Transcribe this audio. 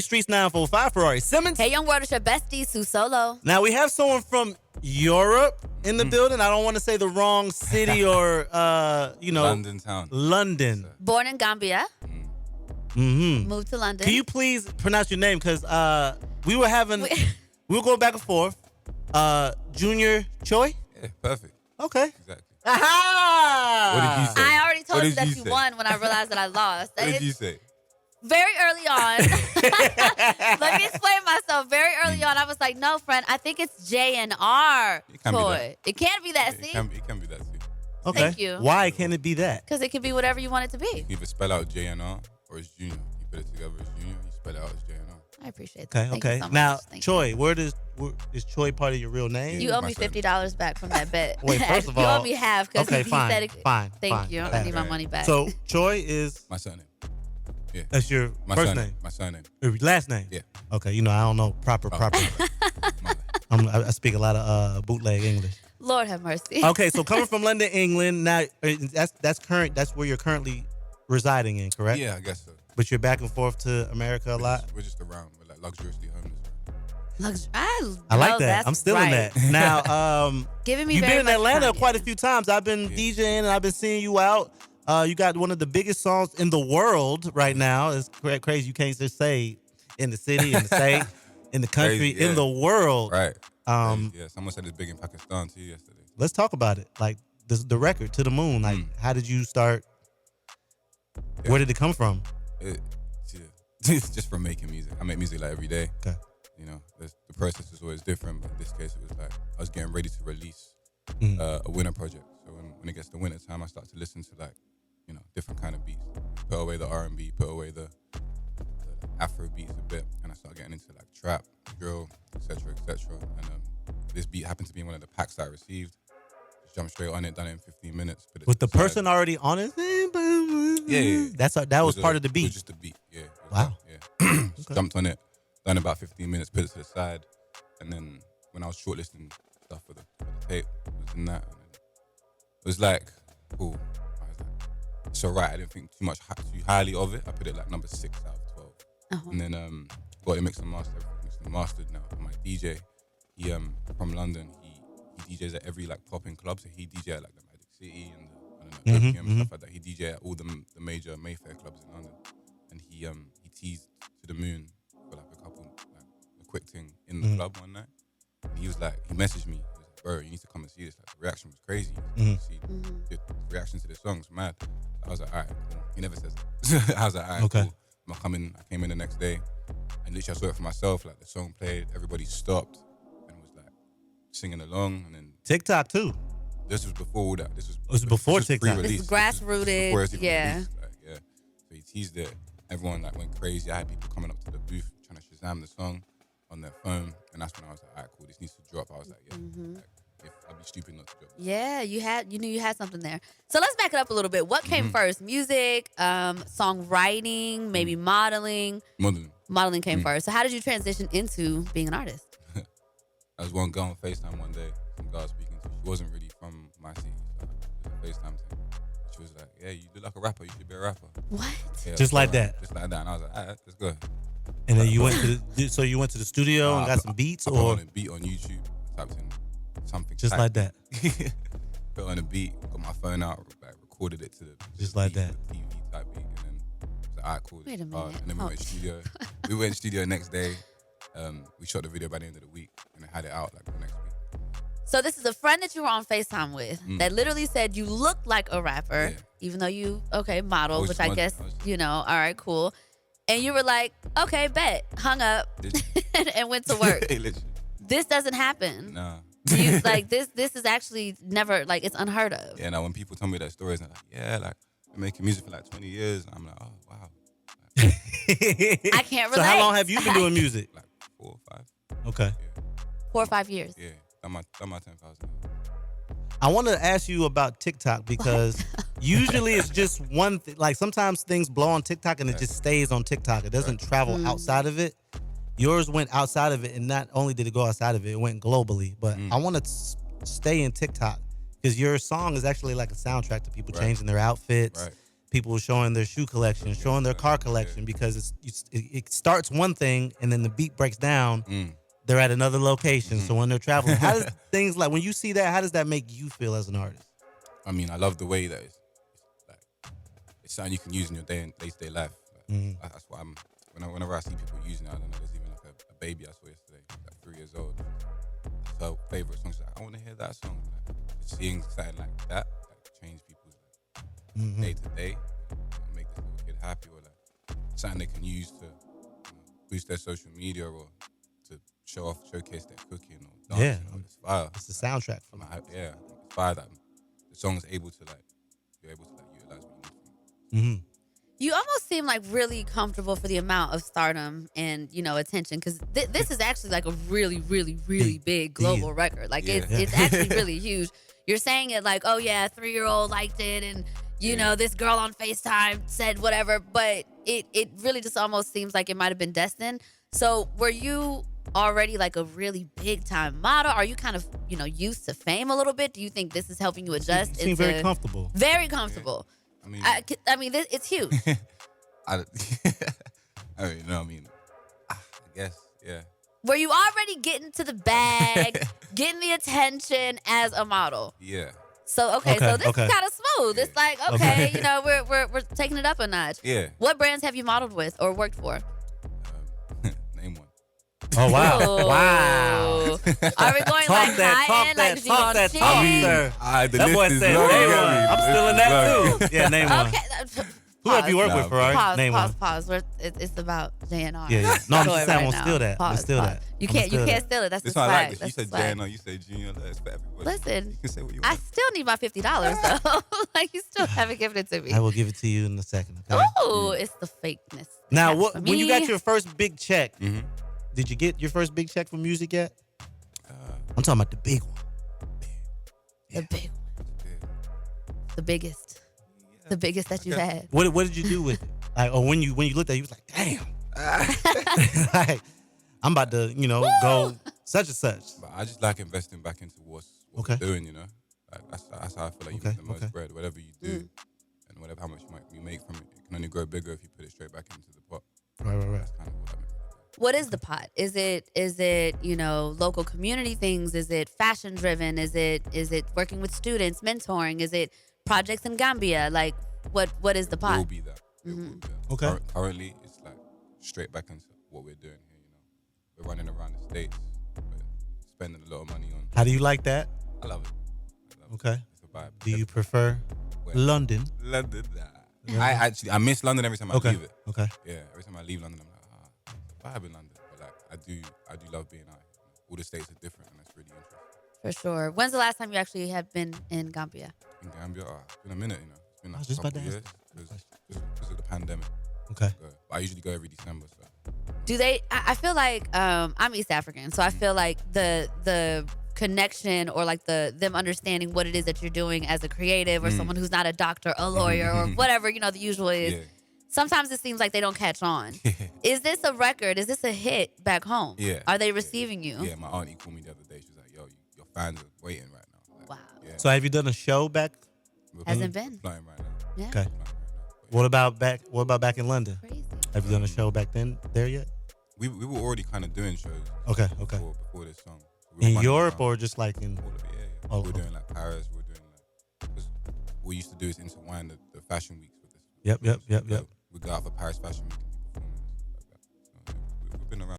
Streetz 945, Ferrari Simmons. Hey, young world, it's your bestie, Sue Solo. Now, we have someone from Europe in the building. I don't want to say the wrong city or, London town. London. Born in Gambia. Moved to London. Can you please pronounce your name? Because we were going back and forth. JNR Choi? Yeah, perfect. Okay. Exactly. Aha! What did you say? I already told What you did that you you say? won when I realized that I lost. What did you say? Very early on. Let me explain myself. Very early on, I was like, no, friend, I think it's JNR Choi. It can't be that, see? It can be that, see. Okay. Thank you. Why can't it be that? Because it could be whatever you want it to be. You either spell out JNR or it's Junior. You put it together as Junior, you spell it out as JNR. I appreciate that. Thank Okay. you so much. Now, Thank Choi, is Choi part of your real name? you owe me $50 back from that bet. Wait, first of all, you owe me half because okay, he fine, said it. fine. Thank you. I need my money back. So Choi is My surname. Yeah. that's your My first surname. name, My surname. your last name. Yeah. Okay, I don't know proper. My bad. I speak a lot of bootleg English. Lord have mercy. Okay, so coming from London, England, now that's current. That's where you're currently residing in, correct? Yeah, I guess so. But you're back and forth to America a lot. We're just around. We're like luxuriously homeless. I like that. That's I'm still right. in that. Now, Giving me you've very been in much Atlanta time, quite yeah. a few times. I've been DJing and I've been seeing you out. You got one of the biggest songs in the world right now. It's crazy. You can't just say in the city, in the state, in the country, Crazy, yeah. in the world. Right. Um, Yeah, someone said it's big in Pakistan too yesterday. Let's talk about it. Like the record, To the Moon. Like, how did you start? Yeah. Where did it come from? It's just from making music. I make music like every day. Okay. The process is always different, but in this case, it was like I was getting ready to release a winter project. So when it gets to winter time, I start to listen to different kind of beats. Put away the R&B, put away the Afro beats a bit, and I start getting into like trap, drill, etc., etc. And this beat happened to be one of the packs that I received. Just jumped straight on it, done it in 15 minutes. Put it With to the side. person already on it? Yeah. That was part of the It beat. was just the beat, yeah. Wow. Just jumped on it, done about 15 minutes, put it to the side, and then when I was shortlisting stuff for the tape, it was in that, and then it was like, cool. I was like, it's alright. I didn't think too highly of it. I put it like number 6 out of 12, and then got it mixed and mastered. Mixed and mastered now. And my DJ, he from London, he DJs at every like popping club, so he DJ at like the Magic City and the Opium and stuff like that. He DJ at all the major Mayfair clubs in London, and he teased To the Moon for like a quick thing in the club one night. And he messaged me. He was like, bro, you need to come and see this. Like, the reaction was crazy. See, the reaction to the song was mad. I was like, all right, cool. He never says that. I was like, all right, Okay. cool. I came in the next day, and literally I saw it for myself. Like the song played, everybody stopped and was like singing along, and then TikTok too. this was before all that. This was before TikTok. pre-release. This is grassrooted, Before it was even yeah. released, like, yeah. So he teased it. Everyone like went crazy. I had people coming up to the booth trying to Shazam the song on their phone, and that's when I was like, all right, cool, this needs to drop. I was like, yeah, like, if I'd be stupid not to drop. Yeah, you knew you had something there. So let's back it up a little bit. What came first? Music, songwriting, maybe modeling? Modeling. Came first. So how did you transition into being an artist? I was one girl on FaceTime one day, some girl I was speaking to. She wasn't really from my city, so it was a FaceTime thing. She was like, yeah, you look like a rapper, you should be a rapper. What? Yeah, Just so, like that? Just like that. And I was like, all right, let's go. And then you went to the studio and got some beats, I put or on a beat on YouTube, typed in something. just like that? Put on a beat, got my phone out, like, recorded it to the Just like beat, that. the TV type beat, and then I was like, all right, cool. Wait a this is hard. minute. And then we went studio. We went studio next day. We shot the video by the end of the week, and I had it out like the next week. So this is a friend that you were on FaceTime with that literally said you look like a rapper, Yeah. even though you, model, I was which I just guess, wondering. all right, cool. And you were like, okay, bet, hung up and went to work. Literally. This doesn't happen. Nah. You, like this is actually never, like, it's unheard of. Yeah, now when people tell me that stories, they're like, yeah, like, been making music for like 20 years. And I'm like, oh, wow. I can't relate. So how long have you been doing music? Like 4 or 5. Okay. Yeah. 4 or 5 years. Yeah. Done my 10,000. I want to ask you about TikTok because usually it's just one thing. Like sometimes things blow on TikTok and it just stays on TikTok. It doesn't travel outside of it. Yours went outside of it, and not only did it go outside of it, it went globally. But I want to stay in TikTok because your song is actually like a soundtrack to people changing their outfits. Right. people showing their shoe collection, showing their car collection, because it starts one thing and then the beat breaks down. They're at another location. So when they're traveling, how does things like when you see that, how does that make you feel as an artist? I mean, I love the way that it's something you can use in your day-to-day life. That's what whenever I see people using it, I don't know, there's even like a baby I saw yesterday, like 3 years old. Her favorite song, she's like, I want to hear that song. Like, seeing something like that, like change people's day-to-day, make this little kid happy, or like something they can use to boost their social media or to showcase their cooking or dancing. It's fire. It's the soundtrack for it's fire that the song's able to you're able to utilize what you need from it. You almost seem like really comfortable for the amount of stardom and, attention, because this is actually like a really, really, really big global record. Like it's actually really huge. You're saying it like, oh yeah, a 3-year-old liked it, and this girl on FaceTime said whatever, but it really just almost seems like it might have been destined. So were you already like a really big time model? Are you kind of, used to fame a little bit? Do you think this is helping you adjust? You seem very comfortable. Very comfortable. Yeah. I mean, it's huge. I guess, yeah. Were you already getting to the bag, getting the attention as a model? Yeah. So so this is kind of smooth. Yeah. It's like we're taking it up a notch. Yeah. What brands have you modeled with or worked for? Name one. Oh wow! Ooh. Wow! Are we going high end, like that, Givenchy? That boy said name one. I'm still in that too. Yeah, name one. Okay. Who have you worked with, Ferrari? Name one. Pause. It's about JNR. Yeah. No, I'm just saying right I'm gonna steal that. I'm gonna steal that. You can't steal it. That's the swag. swag. Like you said JNR, you said Junior. That's for everybody. Listen, you can say what you I want. still need my $50 though. Like you still haven't given it to me. I will give it to you in a second. Okay? Oh, it's the fakeness. Now, when you got your first big check, did you get your first big check for music yet? I'm talking about the big one. The big one. The biggest. The biggest that you've had. What did you do with it? Like, or when you looked at it, you was like, damn. Like, I'm about to, go such and such. But I just like investing back into what we're doing, Like that's how I feel like you make the most bread. Whatever you do and whatever how much you make from it, it can only grow bigger if you put it straight back into the pot. Right. That's kind of what I mean. What is the pot? Is it local community things? Is it fashion driven? Is it working with students, mentoring? Is it projects in Gambia? Like what is the pot? It will be that. It will be that. Okay. Currently, it's like straight back into what we're doing here. We're running around the States, we're spending a lot of money on. How do you like that? I love it. Okay. It's a vibe. Do you prefer London? London. I miss London every time I leave it. Okay. Yeah, every time I leave London, I'm like, it's a vibe in London. But like, I do love being out. All the states are different, and that's really interesting. For sure. When's the last time you actually have been in Gambia? In Gambia, it's been a minute. It's been like just a couple about to years because of the pandemic. Okay. But I usually go every December. So. Do they? I feel like I'm East African, so I feel like the connection or like them understanding what it is that you're doing as a creative or someone who's not a doctor, a lawyer, or whatever the usual is. Yeah. Sometimes it seems like they don't catch on. Is this a record? Is this a hit back home? Yeah. Are they receiving you? Yeah, my auntie called me the other day. She was like, "Yo, your fans are waiting right now." Like, wow. Yeah. So have you done a show back? Hasn't been. Flying right now. Yeah. Okay. What about back in London? Crazy. Have you done a show back there yet? We were already kind of doing shows. Okay. Before this song. In Europe or just like in? All of it, yeah. Oh, we're doing like Paris. We're doing like because what we used to do is intertwine the fashion weeks with this. Yep. We go out for Paris Fashion Week.